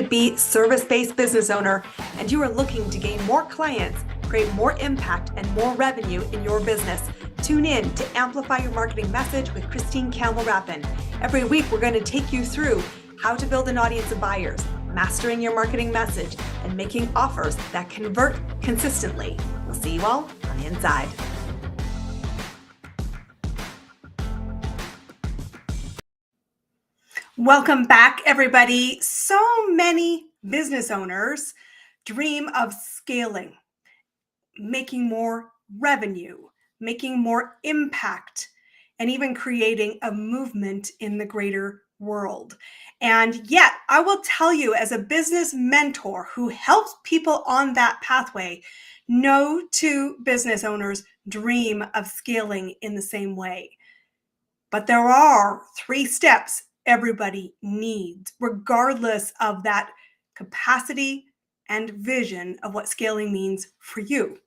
would-be service-based business owner and you are looking to gain more clients, create more impact, and more revenue in your business, tune in to Amplify Your Marketing Message with Campbell Rapin. Every week, we're going to take you through how to build an audience of buyers, mastering your marketing message, and making offers that convert consistently. We'll see you all on the inside. Welcome back, everybody. So many business owners dream of scaling, making more revenue, making more impact, and even creating a movement in the greater world. And yet, I will tell you, as a business mentor who helps people on that pathway, no two business owners dream of scaling in the same way. But there are 3 steps everybody needs, regardless of that capacity and vision of what scaling means for you.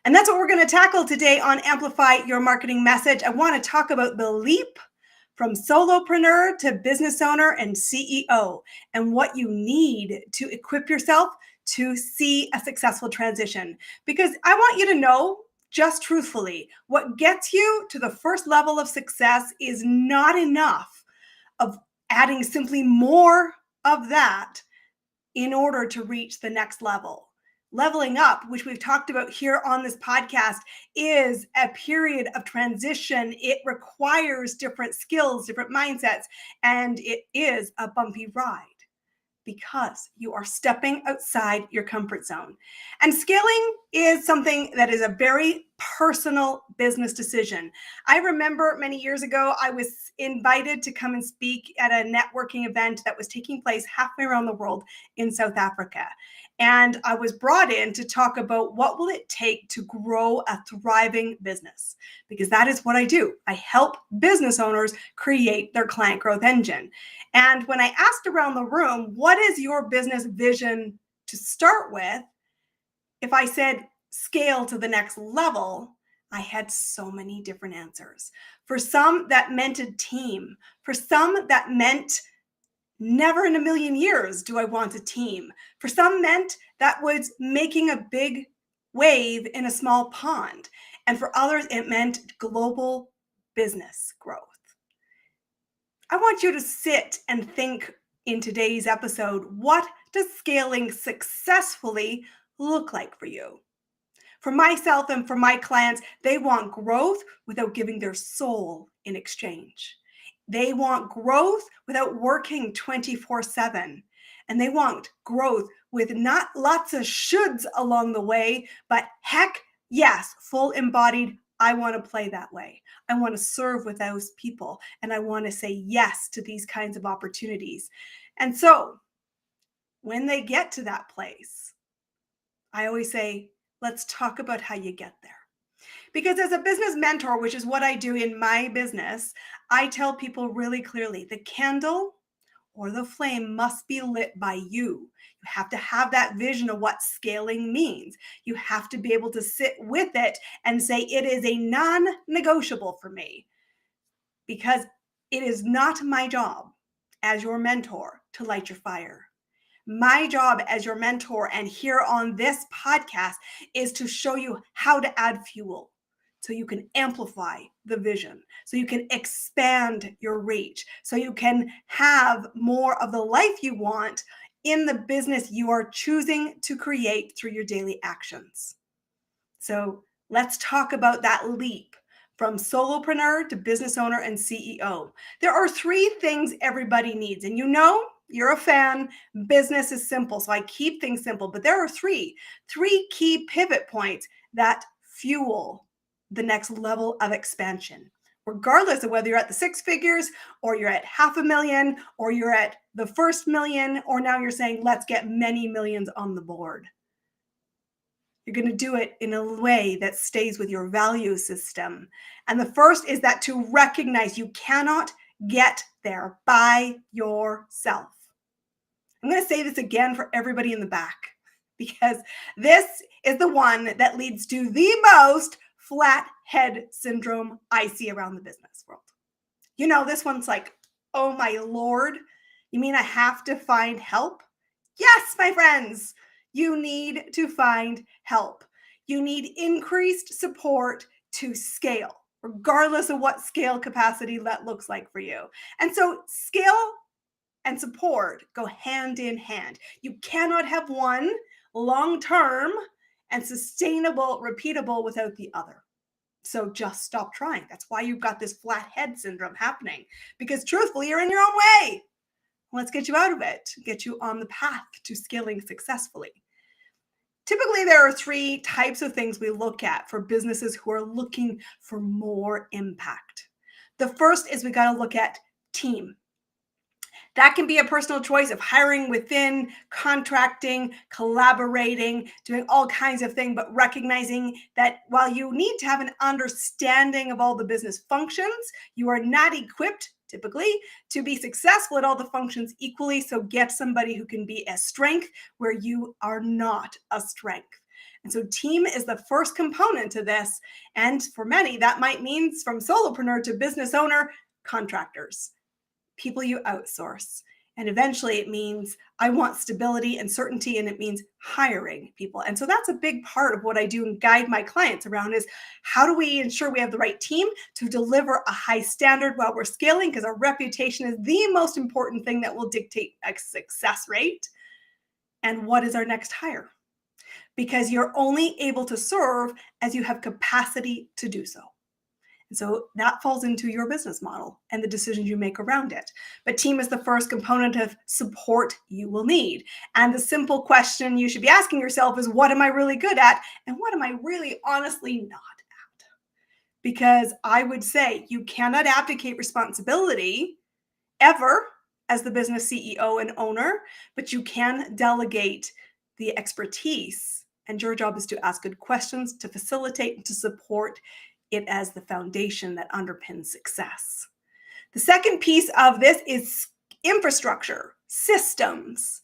And that's what we're going to tackle today on Amplify Your Marketing Message. I want to talk about the leap from solopreneur to business owner and CEO and what you need to equip yourself to see a successful transition. Because I want you to know, just truthfully, what gets you to the first level of success is not enough of adding simply more of that in order to reach the next level. Leveling up, which we've talked about here on this podcast, is a period of transition. It requires different skills, different mindsets, and it is a bumpy ride because you are stepping outside your comfort zone. And scaling is something that is a very personal business decision. I remember many years ago, I was invited to come and speak at a networking event that was taking place halfway around the world in South Africa. And I was brought in to talk about what will it take to grow a thriving business, because that is what I do. I help business owners create their client growth engine. And when I asked around the room, what is your business vision to start with? If I said scale to the next level, I had so many different answers. For some, that meant a team. For some, that meant never in a million years do I want a team. For some, meant that was making a big wave in a small pond. And for others, it meant global business growth. I want you to sit and think in today's episode, what does scaling successfully look like for you? For myself and for my clients, they want growth without giving their soul in exchange. They want growth without working 24/7. And they want growth with not lots of shoulds along the way, but heck yes, full embodied, I want to play that way. I want to serve with those people. And I want to say yes to these kinds of opportunities. And so when they get to that place, I always say, let's talk about how you get there. Because as a business mentor, which is what I do in my business, I tell people really clearly, the candle or the flame must be lit by you. You have to have that vision of what scaling means. You have to be able to sit with it and say, it is a non-negotiable for me, because it is not my job as your mentor to light your fire. My job as your mentor and here on this podcast is to show you how to add fuel so you can amplify the vision, so you can expand your reach, so you can have more of the life you want in the business you are choosing to create through your daily actions. So let's talk about that leap from solopreneur to business owner and CEO. There are 3 things everybody needs. And you know, you're a fan, business is simple. So I keep things simple, but there are three key pivot points that fuel the next level of expansion, regardless of whether you're at the 6 figures or you're at $500,000 or you're at the first million, or now you're saying, let's get many millions on the board. You're going to do it in a way that stays with your value system. And the first is that to recognize you cannot get there by yourself. I'm going to say this again for everybody in the back, because this is the one that leads to the most flat head syndrome I see around the business world. You know, this one's like, oh my Lord, you mean I have to find help? Yes, my friends, you need to find help. You need increased support to scale, regardless of what scale capacity that looks like for you. And so, scale and support go hand in hand. You cannot have one long term and sustainable, repeatable without the other. So just stop trying. That's why you've got this flat head syndrome happening, because truthfully, you're in your own way. Let's get you out of it, get you on the path to scaling successfully. Typically, there are three types of things we look at for businesses who are looking for more impact. The first is we got to look at team. That can be a personal choice of hiring within, contracting, collaborating, doing all kinds of things, but recognizing that while you need to have an understanding of all the business functions, you are not equipped typically to be successful at all the functions equally. So get somebody who can be a strength where you are not a strength. And so team is the first component to this. And for many, that might mean from solopreneur to business owner, contractors, people you outsource. And eventually it means I want stability and certainty, and it means hiring people. And so that's a big part of what I do and guide my clients around is how do we ensure we have the right team to deliver a high standard while we're scaling, because our reputation is the most important thing that will dictate a success rate. And what is our next hire? Because you're only able to serve as you have capacity to do so. And so that falls into your business model and the decisions you make around it. But team is the first component of support you will need. And the simple question you should be asking yourself is, what am I really good at? And what am I really honestly not at? Because I would say you cannot abdicate responsibility ever as the business CEO and owner, but you can delegate the expertise. And your job is to ask good questions, to facilitate, and to support it as the foundation that underpins success. The second piece of this is infrastructure, systems.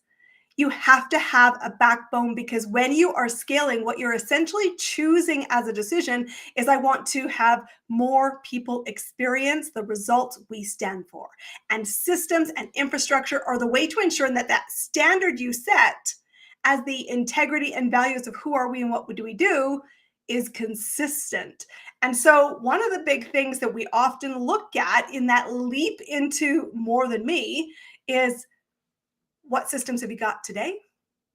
You have to have a backbone, because when you are scaling, what you're essentially choosing as a decision is I want to have more people experience the results we stand for. And systems and infrastructure are the way to ensure that that standard you set as the integrity and values of who are we and what do we do is consistent. And so one of the big things that we often look at in that leap into more than me is, what systems have you got today?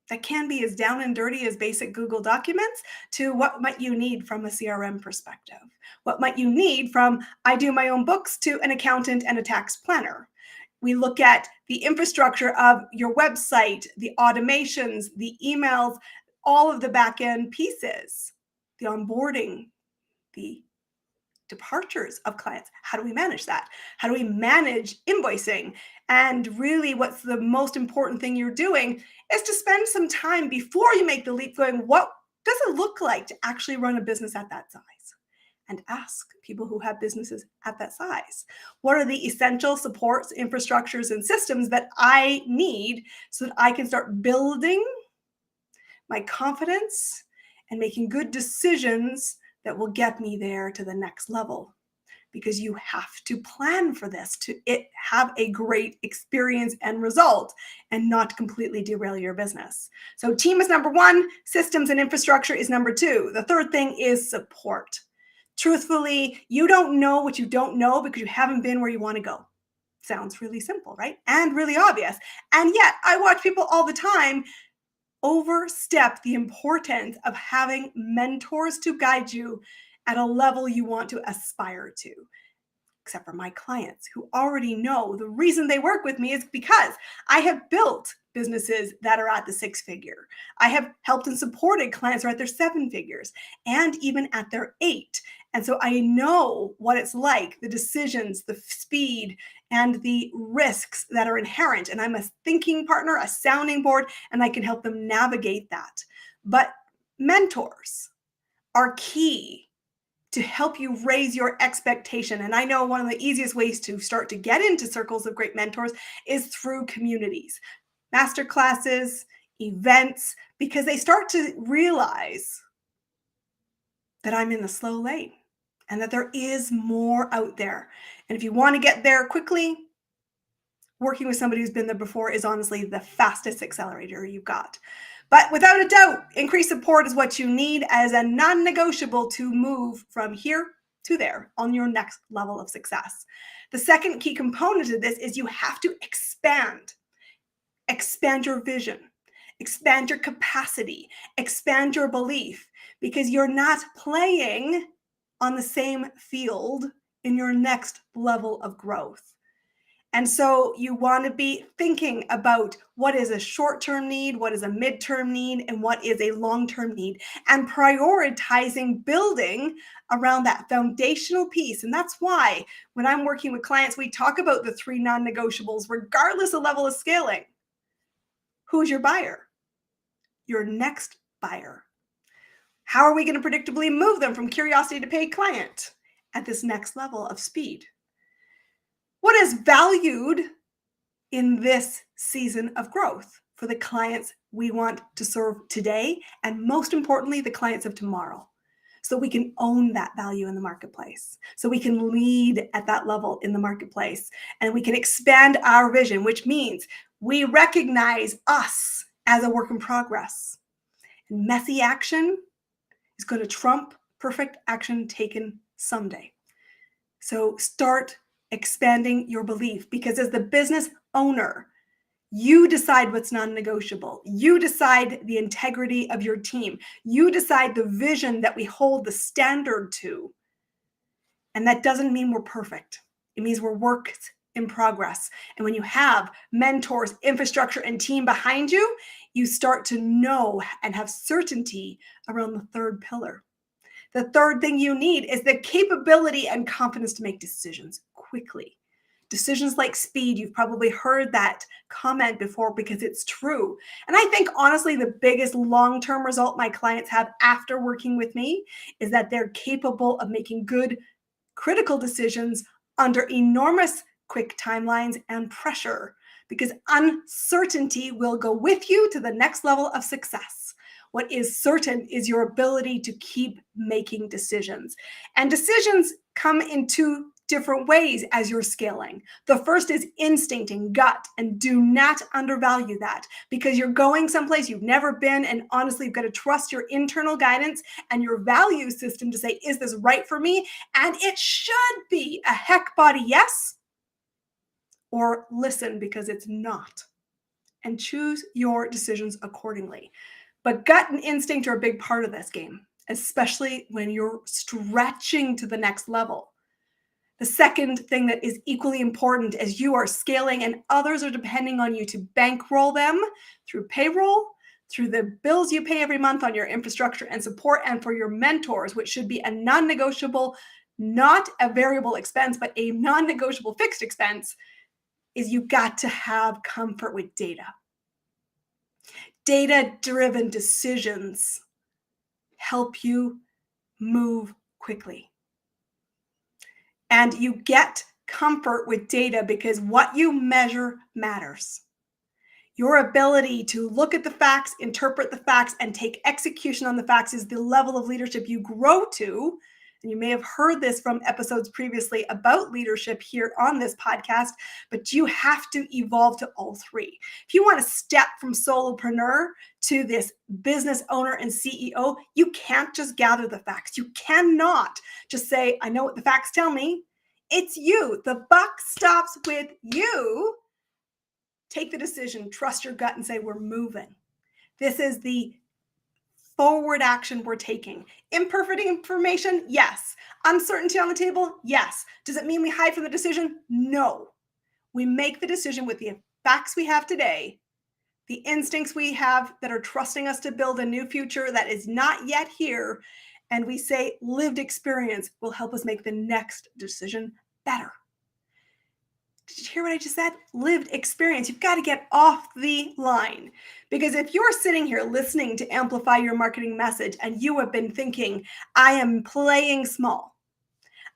That can be as down and dirty as basic Google documents to what might you need from a CRM perspective? What might you need from I do my own books to an accountant and a tax planner? We look at the infrastructure of your website, the automations, the emails, all of the back end pieces, the onboarding, the departures of clients. How do we manage that? How do we manage invoicing? And really, what's the most important thing you're doing is to spend some time before you make the leap going, what does it look like to actually run a business at that size? And ask people who have businesses at that size. What are the essential supports, infrastructures, and systems that I need so that I can start building my confidence and making good decisions that will get me there to the next level? Because you have to plan for this to have a great experience and result and not completely derail your business. So team is number one, systems and infrastructure is number two. The third thing is support. Truthfully, you don't know what you don't know because you haven't been where you want to go. Sounds really simple, right? And really obvious. And yet I watch people all the time overstep the importance of having mentors to guide you at a level you want to aspire to. Except for my clients who already know the reason they work with me is because I have built businesses that are at the six figure. I have helped and supported clients who are at their seven figures and even at their eight. And so I know what it's like, the decisions, the speed, and the risks that are inherent. And I'm a thinking partner, a sounding board, and I can help them navigate that. But mentors are key to help you raise your expectation. And I know one of the easiest ways to start to get into circles of great mentors is through communities, master classes, events, because they start to realize that I'm in the slow lane and that there is more out there. And if you want to get there quickly, working with somebody who's been there before is honestly the fastest accelerator you've got. But without a doubt, increased support is what you need as a non-negotiable to move from here to there on your next level of success. The second key component of this is you have to expand your vision, expand your capacity, expand your belief, because you're not playing on the same field in your next level of growth. And so you want to be thinking about what is a short-term need, what is a midterm need, and what is a long-term need, and prioritizing building around that foundational piece. And that's why when I'm working with clients, we talk about the 3 non-negotiables, regardless of level of scaling. Who's your buyer? Your next buyer. How are we going to predictably move them from curiosity to paid client at this next level of speed? What is valued in this season of growth for the clients we want to serve today, and most importantly, the clients of tomorrow, so we can own that value in the marketplace, so we can lead at that level in the marketplace, and we can expand our vision, which means we recognize us as a work in progress. And messy action is going to trump perfect action taken someday. So start expanding your belief, because as the business owner, you decide what's non-negotiable. You decide the integrity of your team. You decide the vision that we hold the standard to. And that doesn't mean we're perfect. It means we're works in progress. And when you have mentors, infrastructure, and team behind you, you start to know and have certainty around the third pillar. The third thing you need is the capability and confidence to make decisions quickly. Decisions like speed. You've probably heard that comment before because it's true. And I think honestly, the biggest long-term result my clients have after working with me is that they're capable of making good, critical decisions under enormous quick timelines and pressure, because uncertainty will go with you to the next level of success. What is certain is your ability to keep making decisions. And decisions come in 2 different ways as you're scaling. The first is instinct and gut, and do not undervalue that, because you're going someplace you've never been, and honestly, you've got to trust your internal guidance and your value system to say, is this right for me? And it should be a heck body yes, or listen because it's not. And choose your decisions accordingly. But gut and instinct are a big part of this game, especially when you're stretching to the next level. The second thing that is equally important as you are scaling and others are depending on you to bankroll them through payroll, through the bills you pay every month on your infrastructure and support, and for your mentors, which should be a non-negotiable, not a variable expense, but a non-negotiable fixed expense, is you got to have comfort with data. Data-driven decisions help you move quickly. And you get comfort with data because what you measure matters. Your ability to look at the facts, interpret the facts, and take execution on the facts is the level of leadership you grow to. And you may have heard this from episodes previously about leadership here on this podcast, but you have to evolve to all 3. If you want to step from solopreneur to this business owner and CEO, you can't just gather the facts. You cannot just say, I know what the facts tell me. It's you. The buck stops with you. Take the decision, trust your gut, and say, we're moving. This is the forward action we're taking. Imperfect information? Yes. Uncertainty on the table? Yes. Does it mean we hide from the decision? No. We make the decision with the facts we have today, the instincts we have that are trusting us to build a new future that is not yet here, and we say lived experience will help us make the next decision better. Did you hear what I just said? Lived experience. You've got to get off the line. Because if you're sitting here listening to amplify your marketing message and you have been thinking, I am playing small.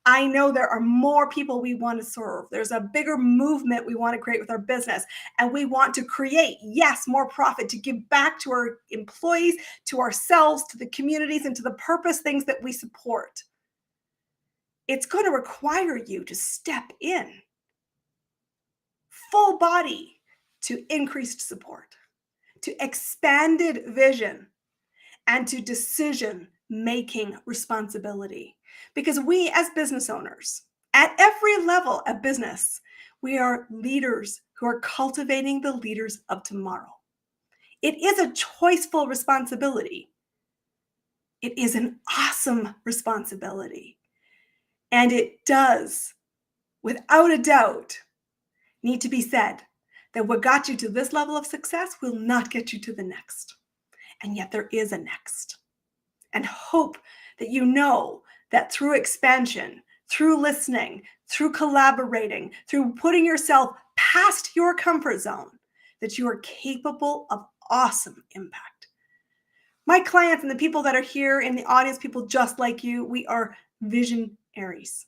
I know there are more people we want to serve. There's a bigger movement we want to create with our business. And we want to create, yes, more profit to give back to our employees, to ourselves, to the communities, and to the purpose things that we support. It's going to require you to step in full body to increased support, to expanded vision, and to decision-making responsibility. Because we as business owners, at every level of business, we are leaders who are cultivating the leaders of tomorrow. It is a choiceful responsibility. It is an awesome responsibility. And it does, without a doubt, need to be said that what got you to this level of success will not get you to the next. And yet there is a next. And hope that you know that through expansion, through listening, through collaborating, through putting yourself past your comfort zone, that you are capable of awesome impact. My clients and the people that are here in the audience, people just like you, we are visionaries.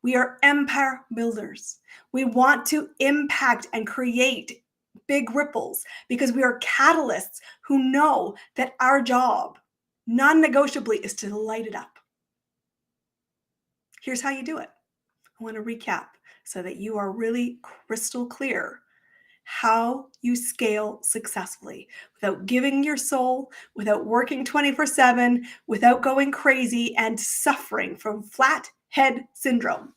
We are empire builders. We want to impact and create big ripples because we are catalysts who know that our job, non-negotiably, is to light it up. Here's how you do it. I want to recap so that you are really crystal clear how you scale successfully without giving your soul, without working 24/7, without going crazy and suffering from flat head syndrome.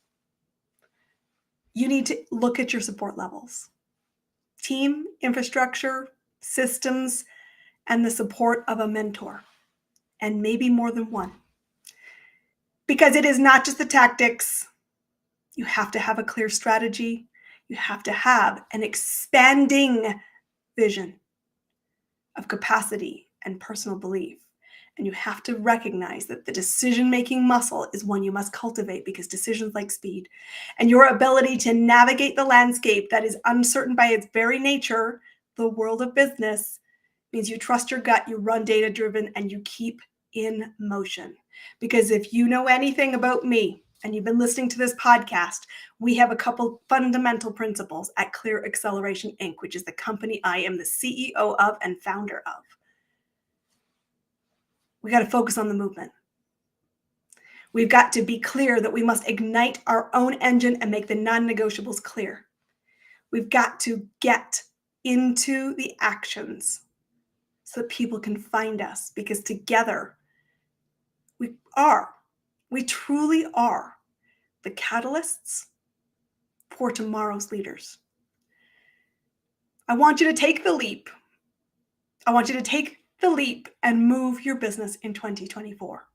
You need to look at your support levels. Team, infrastructure, systems, and the support of a mentor, and maybe more than one. Because it is not just the tactics. You have to have a clear strategy. You have to have an expanding vision of capacity and personal belief. And you have to recognize that the decision-making muscle is one you must cultivate because decisions like speed. And your ability to navigate the landscape that is uncertain by its very nature, the world of business, means you trust your gut, you run data-driven, and you keep in motion. Because if you know anything about me, and you've been listening to this podcast, we have a couple fundamental principles at Clear Acceleration Inc., which is the company I am the CEO of and founder of. We got to focus on the movement. We've got to be clear that we must ignite our own engine and make the non-negotiables clear. We've got to get into the actions so that people can find us, because together we truly are the catalysts for tomorrow's leaders. I want you to take the leap. I want you to take the leap and move your business in 2024.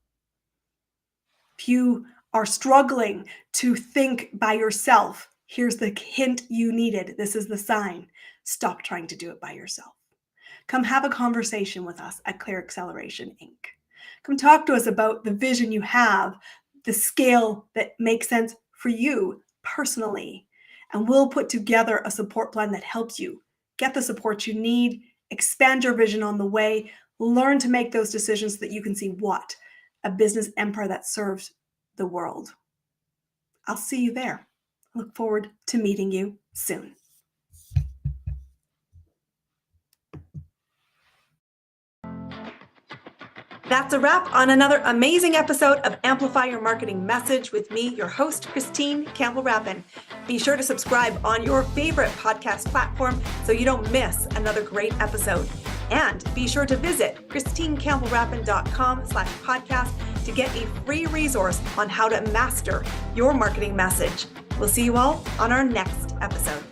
If you are struggling to think by yourself, here's the hint you needed. This is the sign. Stop trying to do it by yourself. Come have a conversation with us at Clear Acceleration Inc. Come talk to us about the vision you have, the scale that makes sense for you personally, and we'll put together a support plan that helps you get the support you need, expand your vision on the way, learn to make those decisions so that you can see what a business empire that serves the world. I'll see you there. I look forward to meeting you soon. That's a wrap on another amazing episode of Amplify Your Marketing Message with me, your host, Christine Campbell Rapin. Be sure to subscribe on your favorite podcast platform so you don't miss another great episode. And be sure to visit christinecampbellrapin.com/podcast to get a free resource on how to master your marketing message. We'll see you all on our next episode.